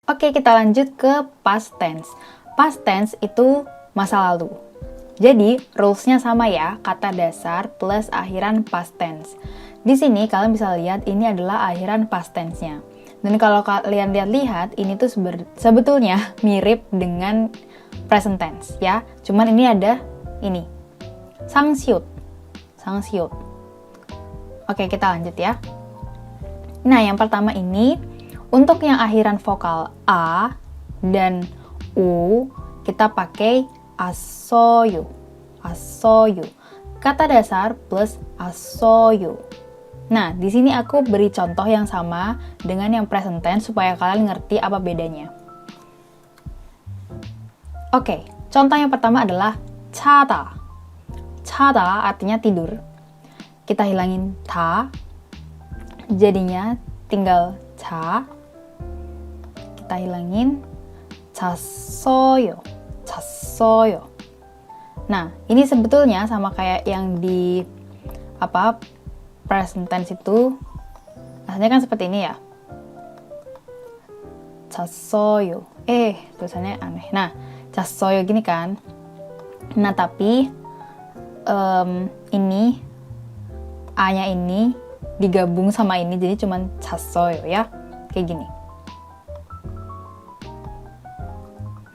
Oke, kita lanjut ke past tense. Past tense itu masa lalu. Jadi, rules-nya sama ya, kata dasar plus akhiran past tense. Di sini kalian bisa lihat ini adalah akhiran past tense-nya. Dan kalau kalian lihat-lihat, ini tuh sebetulnya mirip dengan present tense ya. Cuman ini ada ini. Sangsiut. Sangsiut. Oke, kita lanjut ya. Nah, yang pertama ini, untuk yang akhiran vokal A dan U, kita pakai asoyu. Asoyu. Kata dasar plus asoyu. Nah, di sini aku beri contoh yang sama dengan yang present tense supaya kalian ngerti apa bedanya. Oke, contoh yang pertama adalah chada. Chada artinya tidur. Kita hilangin ta, jadinya tinggal ca. Kita hilangin 잤어요. 잤어요. Nah, ini sebetulnya sama kayak yang di present tense itu. Asalnya kan seperti ini ya. 잤어요. tulisannya aneh. Nah, 잤어요 gini kan. Nah, tapi ini A-nya ini digabung sama ini jadi cuman 잤어요 ya. Kayak gini.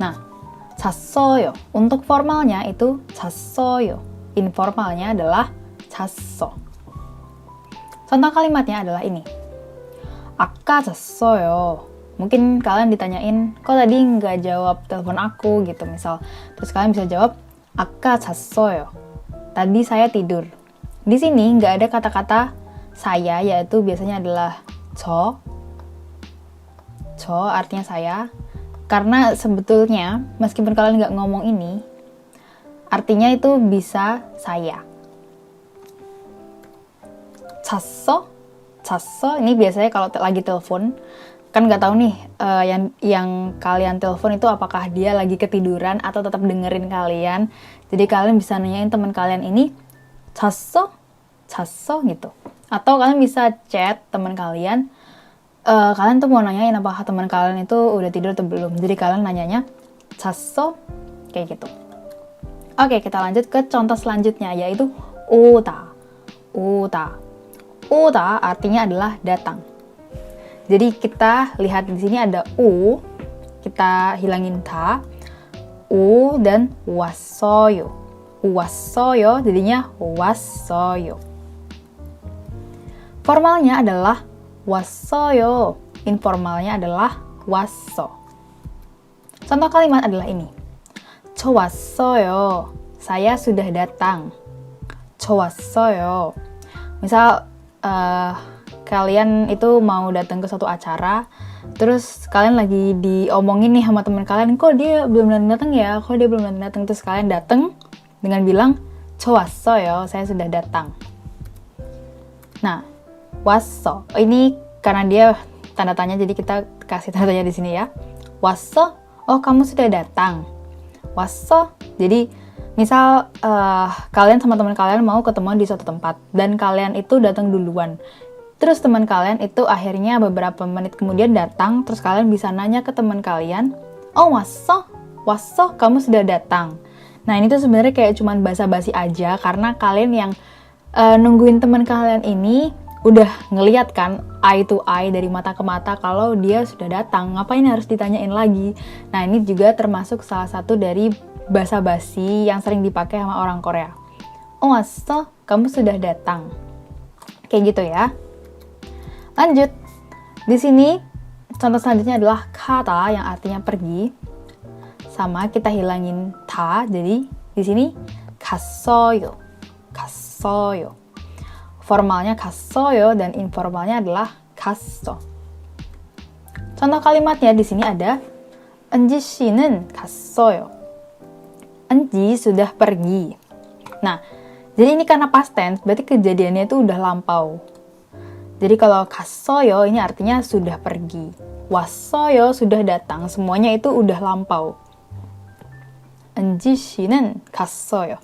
Nah, 잤어요. Untuk formalnya itu 잤어요. Informalnya adalah 잤어. Contoh kalimatnya adalah ini. 아까 잤어요. Mungkin kalian ditanyain, kok tadi nggak jawab telepon aku gitu misal. Terus kalian bisa jawab, 아까 잤어요. Tadi saya tidur. Di sini nggak ada kata-kata saya, yaitu biasanya adalah 저. 저 artinya saya. Karena sebetulnya, meskipun kalian nggak ngomong ini, artinya itu bisa saya. 잤어? 잤어? Ini biasanya kalau lagi telepon, kan nggak tahu nih, yang kalian telepon itu apakah dia lagi ketiduran atau tetap dengerin kalian. Jadi kalian bisa nanyain teman kalian ini, 잤어? 잤어? Gitu. Atau kalian bisa chat teman kalian, kalian tuh mau nanyain apakah teman kalian itu udah tidur atau belum. Jadi kalian nanyanya 잤어? Kayak gitu. Oke, kita lanjut ke contoh selanjutnya, yaitu 오다. 오다. 오다 artinya adalah datang. Jadi kita lihat di sini ada u, kita hilangin ta, u dan 왔어요. 왔어요 jadinya 왔어요. Formalnya adalah 왔어요. Informalnya adalah 왔어. Contoh kalimat adalah ini. 저 왔어요. Saya sudah datang. 저 왔어요. Misal kalian itu mau datang ke suatu acara, terus kalian lagi diomongin nih sama teman kalian, kok dia belum datang ya? Kok dia belum datang? Terus kalian datang dengan bilang 저 왔어요. Saya sudah datang. Nah, 왔어. Ini karena dia tanda tanya, jadi kita kasih tanda tanya di sini ya. 왔어? Oh, kamu sudah datang. 왔어? Jadi, misal kalian sama teman kalian mau ketemuan di suatu tempat dan kalian itu datang duluan. Terus teman kalian itu akhirnya beberapa menit kemudian datang, terus kalian bisa nanya ke teman kalian, "Oh, 왔어? 왔어? Kamu sudah datang." Nah, ini tuh sebenarnya kayak cuman basa-basi aja karena kalian yang nungguin teman kalian ini udah ngeliat kan eye to eye dari mata ke mata kalau dia sudah datang, ngapain harus ditanyain lagi. Nah, ini juga termasuk salah satu dari basa-basi yang sering dipakai sama orang Korea. Oh, 왔어? Kamu sudah datang. Kayak gitu ya. Lanjut. Di sini contoh selanjutnya adalah kata yang artinya pergi. Sama kita hilangin ta, jadi di sini 갔어요. 갔어요. Formalnya 갔어요 dan informalnya adalah 갔어. Contoh kalimatnya di sini ada 은지 씨는 갔어요. 은지 sudah pergi. Nah, jadi ini karena past tense, berarti kejadiannya itu udah lampau. Jadi kalau 갔어요 ini artinya sudah pergi. 왔어요 sudah datang, semuanya itu udah lampau. 은지 씨는 갔어요.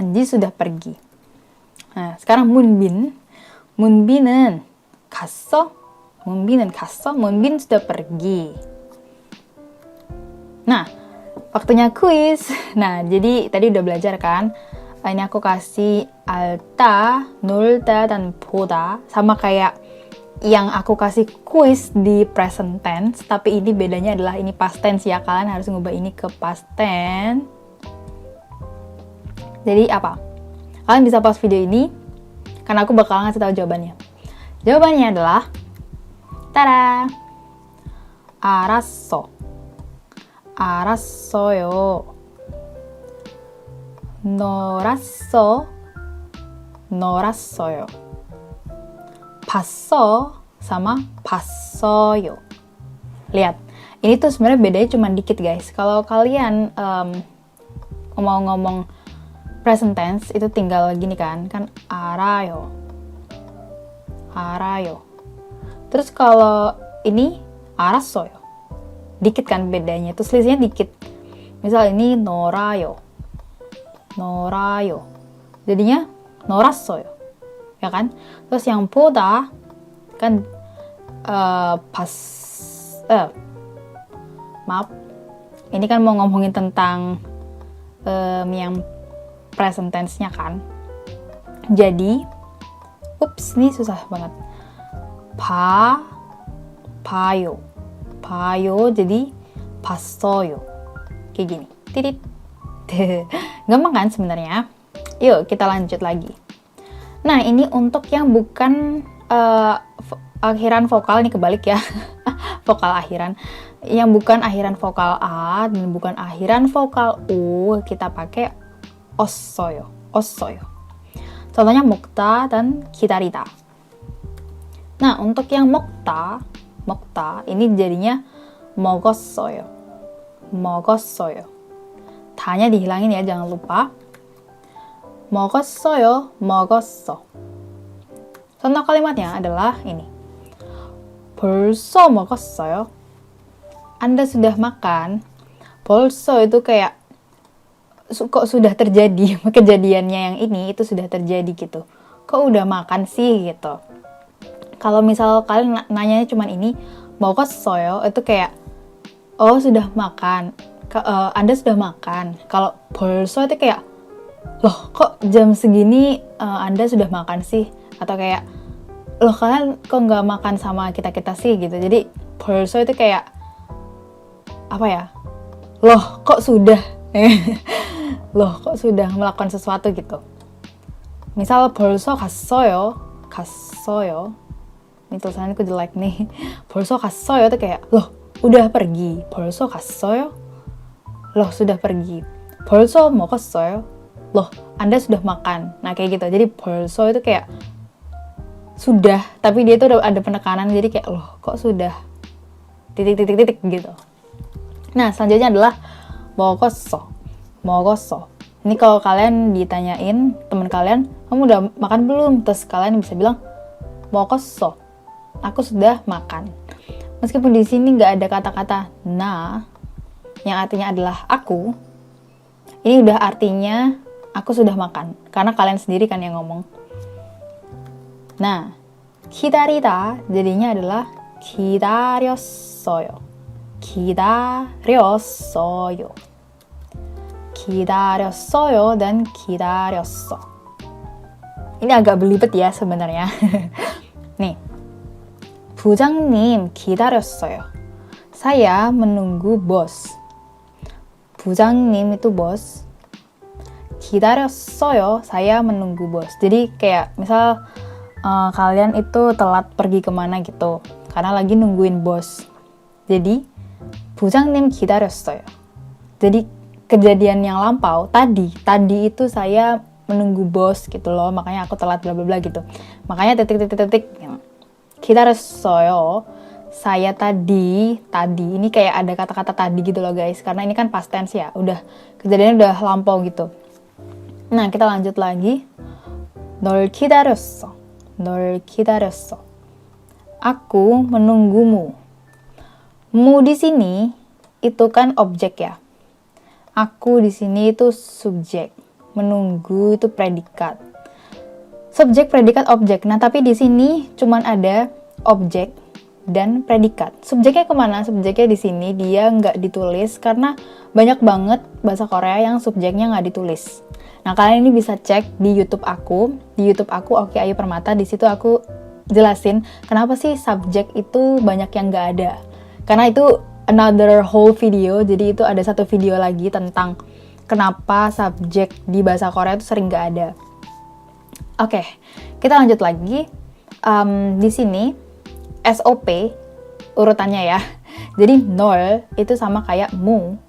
은지 sudah pergi. Nah, sekarang 문빈. 문빈은 갔어? 문빈은 갔어? 문빈 sudah pergi. Nah, waktunya kuis. Nah, jadi tadi udah belajar kan? Ini aku kasih alta, nulta, dan 보다. Sama kayak yang aku kasih kuis di present tense, tapi ini bedanya adalah ini past tense ya, kalian harus ngubah ini ke past tense. Jadi apa? Kalian bisa pause video ini, karena aku bakal ngasih tahu jawabannya. Jawabannya adalah, tada! 알았어. 알았어요. 놀았어. 놀았어요. 봤어 sama 봤어요. Lihat, ini tuh sebenarnya bedanya cuma dikit guys. Kalau kalian mau ngomong present tense itu tinggal gini kan 알아요. 알아요. Terus kalau ini 알았어요. Dikit kan bedanya, itu selisihnya dikit. Misal ini 놀아요. 놀아요. Jadinya 놀았어요. Ya kan? Terus yang 보다 kan maaf. Ini kan mau ngomongin tentang yang present tense-nya kan. Jadi ini susah banget. 봐요. Jadi 봤어요. Kayak gini. Titit. Gampang kan sebenarnya? Yuk kita lanjut lagi. Nah, ini untuk yang bukan akhiran vokal, ini kebalik ya. Vokal akhiran. Yang bukan akhiran vokal A dan bukan akhiran vokal U, kita pakai ossoyo. Contohnya 먹다 dan 기다리다. Nah, untuk yang 먹다 ini jadinya 먹었어요. Tanya dihilangin ya, jangan lupa. 먹었어요. Contoh kalimatnya adalah ini. 벌써 먹었어요. Anda sudah makan. 벌써 itu kayak kok sudah terjadi, kejadiannya yang ini itu sudah terjadi gitu. Kok udah makan sih gitu. Kalau misal kalian nanyanya cuman ini, 먹었어요, itu kayak oh sudah makan. Anda sudah makan. Kalau 벌써 itu kayak loh kok jam segini Anda sudah makan sih, atau kayak loh kalian kok nggak makan sama kita sih gitu. Jadi 벌써 itu kayak apa ya, loh kok sudah melakukan sesuatu gitu. Misal 벌써 갔어요. Ini tulisannya aku jelek nih. 벌써 갔어요 itu kayak loh udah pergi. 벌써 갔어요, loh sudah pergi. 벌써 먹었어요, loh Anda sudah makan. Nah kayak gitu. Jadi 벌써 itu kayak sudah, tapi dia tuh udah ada penekanan, jadi kayak loh kok sudah titik gitu. Nah selanjutnya adalah 먹었어. Ini kalau kalian ditanyain teman kalian, kamu udah makan belum? Terus kalian bisa bilang 먹었어, aku sudah makan. Meskipun di sini nggak ada kata-kata na yang artinya adalah aku, ini udah artinya aku sudah makan, karena kalian sendiri kan yang ngomong. Nah, 기다리다 jadinya adalah 기다렸어요. 기다렸어요 dan 기다렸어. Ini agak belibet ya sebenarnya. Nih, 부장님 기다렸어요. Saya menunggu bos. 부장님 itu bos. 기다렸어요, saya menunggu bos. Jadi kayak misal kalian itu telat pergi kemana gitu, karena lagi nungguin bos. Jadi 부장님 기다렸어요. Jadi kejadian yang lampau tadi itu saya menunggu bos gitu loh, makanya aku telat bla bla bla gitu. Makanya titik. 기다렸어요. Saya tadi ini kayak ada kata-kata tadi gitu loh guys, karena ini kan past tense ya, udah kejadiannya udah lampau gitu. Nah kita lanjut lagi. 널 기다렸어. Aku menunggumu. Mu di sini itu kan objek ya. Aku di sini itu subjek. Menunggu itu predikat. Subjek, predikat, objek. Nah, tapi di sini cuman ada objek dan predikat. Subjeknya kemana? Subjeknya di sini dia nggak ditulis karena banyak banget bahasa Korea yang subjeknya nggak ditulis. Nah, kalian ini bisa cek di YouTube aku. Di YouTube aku, Oke Ayu Permata. Di situ aku jelasin kenapa sih subjek itu banyak yang nggak ada. Karena itu another whole video. Jadi itu ada satu video lagi tentang kenapa subjek di bahasa Korea itu sering nggak ada. Oke, kita lanjut lagi. Di sini SOP urutannya ya. Jadi nol itu sama kayak mu.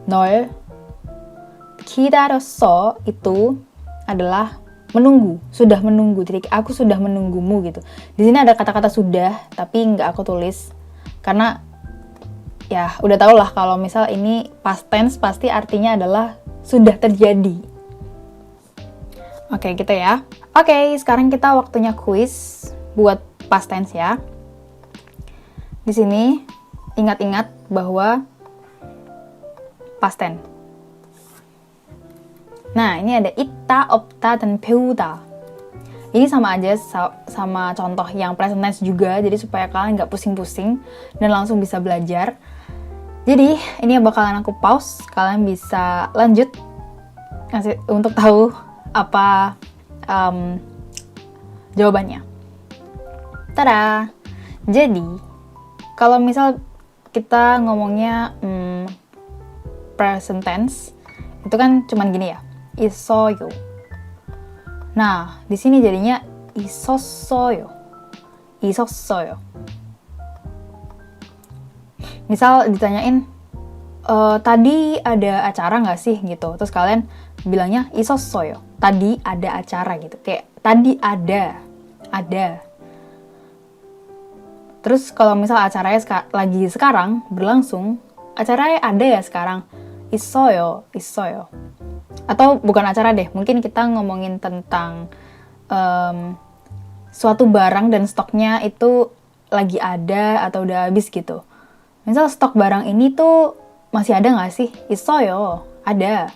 Nol 기다렸어 itu adalah menunggu, sudah menunggu. Jadi aku sudah menunggumu gitu. Di sini ada kata-kata sudah, tapi nggak aku tulis karena ya udah tau lah kalau misal ini past tense pasti artinya adalah sudah terjadi. Oke, gitu ya. Oke, sekarang kita waktunya quiz buat past tense ya. Di sini ingat-ingat bahwa past tense. Nah, ini ada ita, opta, dan 배우다. Ini sama aja sama contoh yang present tense juga, jadi supaya kalian nggak pusing-pusing dan langsung bisa belajar. Jadi, ini yang bakalan aku pause, kalian bisa lanjut untuk tahu apa jawabannya. Tada! Jadi, kalau misal kita ngomongnya present tense, itu kan cuman gini ya, 있어요. Nah, di sini jadinya 있었어요. 있었어요. Misal ditanyain, tadi ada acara nggak sih gitu, terus kalian bilangnya 있었어요. Tadi ada acara gitu, kayak tadi ada. Terus kalau misal acaranya lagi sekarang berlangsung, acaranya ada ya sekarang, 있어요. Atau bukan acara deh, mungkin kita ngomongin tentang suatu barang dan stoknya itu lagi ada atau udah habis gitu. Misal stok barang ini tuh masih ada nggak sih? 있어요, ada.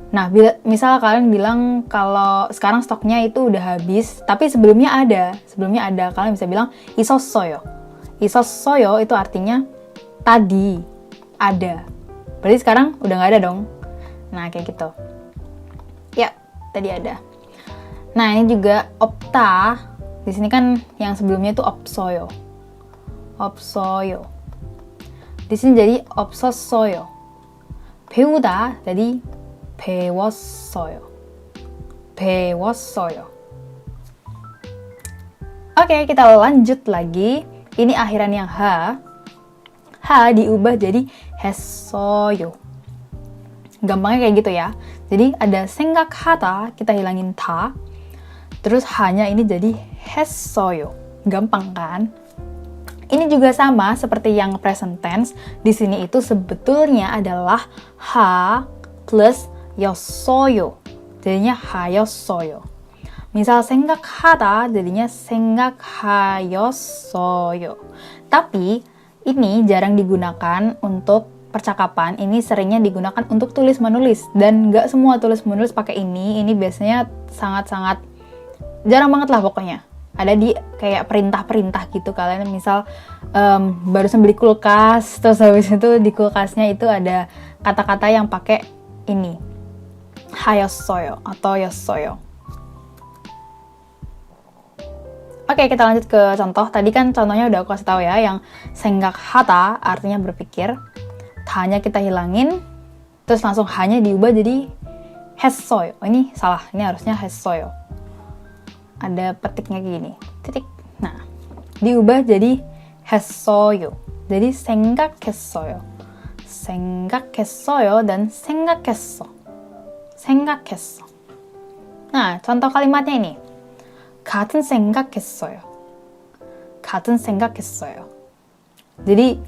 Nah, misal kalian bilang kalau sekarang stoknya itu udah habis, tapi sebelumnya ada, kalian bisa bilang 있었어요. 있었어요 itu artinya tadi ada. Berarti sekarang udah nggak ada dong. Nah, kayak gitu. Ya, tadi ada. Nah, ini juga opta. Di sini kan yang sebelumnya itu 없어요. Di sini jadi 없었어요. 배우다 jadi 배웠어요. Oke, kita lanjut lagi. Ini akhiran yang H. H diubah jadi 했어요. Gampangnya kayak gitu ya. Jadi ada 생각하다, kita hilangin ta. Terus hanya ini jadi 했어요. Gampang kan? Ini juga sama seperti yang present tense. Di sini itu sebetulnya adalah ha plus 였어요. Jadinya 하였어요. misal 생각하다 jadinya 생각하였어요. Tapi ini jarang digunakan untuk percakapan, ini seringnya digunakan untuk tulis menulis, dan nggak semua tulis menulis pakai ini biasanya sangat-sangat jarang banget lah pokoknya. Ada di kayak perintah-perintah gitu, kalian misal barusan beli kulkas, terus habis itu di kulkasnya itu ada kata-kata yang pakai ini, 하였어요 atau 였어요. Oke, kita lanjut ke contoh. Tadi kan contohnya udah aku kasih tahu ya, yang 생각하다 artinya berpikir. Hanya kita hilangin, terus langsung hanya diubah jadi 했어요. Ini salah, ini harusnya 했어요. Ada petiknya gini, titik. Nah, diubah jadi 했어요. Jadi 생각했어요. 생각했어요 dan 생각했어. 생각했어. Nah, contoh kalimatnya ini. 같은 생각했어요. 같은 생각했어요. Jadi,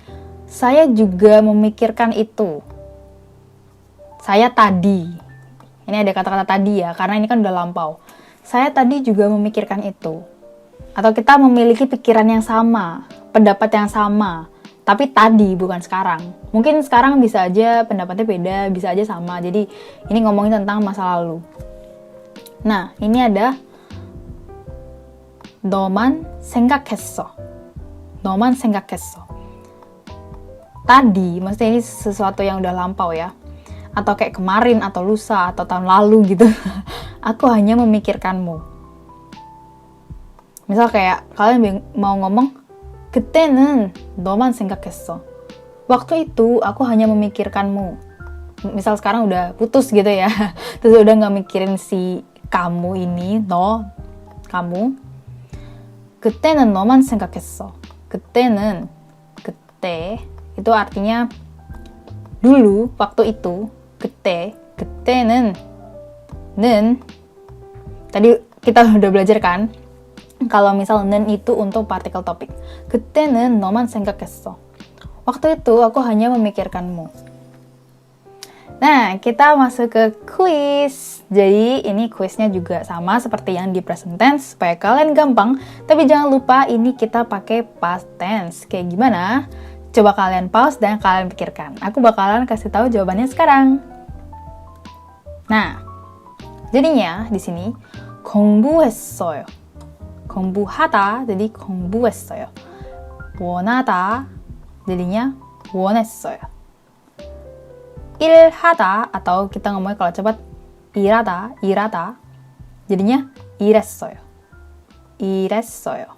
saya juga memikirkan itu. Saya tadi. Ini ada kata-kata tadi ya, karena ini kan udah lampau. Saya tadi juga memikirkan itu. Atau kita memiliki pikiran yang sama, pendapat yang sama. Tapi tadi, bukan sekarang. Mungkin sekarang bisa aja pendapatnya beda, bisa aja sama. Jadi, ini ngomongin tentang masa lalu. Nah, ini ada 너만 생각했어. 너만 생각했어. Tadi, maksudnya ini sesuatu yang udah lampau ya. Atau kayak kemarin, atau lusa, atau tahun lalu gitu. Aku hanya memikirkanmu. Misal kayak kalian mau ngomong, 그때는 너만 생각했어. Waktu itu aku hanya memikirkanmu. Misal sekarang udah putus gitu ya. Terus udah gak mikirin si kamu ini, kamu. 그때는 너만 생각했어. 그때는, 그때 itu artinya dulu, waktu itu, 그때는 tadi kita udah belajar kan, kalau misal 는 itu untuk partikel topik. 그때는 너만 생각했어. Waktu itu aku hanya memikirkanmu. Nah, kita masuk ke kuis. Jadi ini kuisnya juga sama seperti yang di present tense supaya kalian gampang. Tapi jangan lupa ini kita pakai past tense. Kayak gimana? Coba kalian pause dan kalian pikirkan. Aku bakalan kasih tahu jawabannya sekarang. Nah, jadinya di sini 공부했어요. 공부하다 jadi 공부했어요. 원하다 jadinya 원했어요. 일하다 atau kita ngomongnya kalau cepat 일하다 jadinya 일했어요. 일했어요.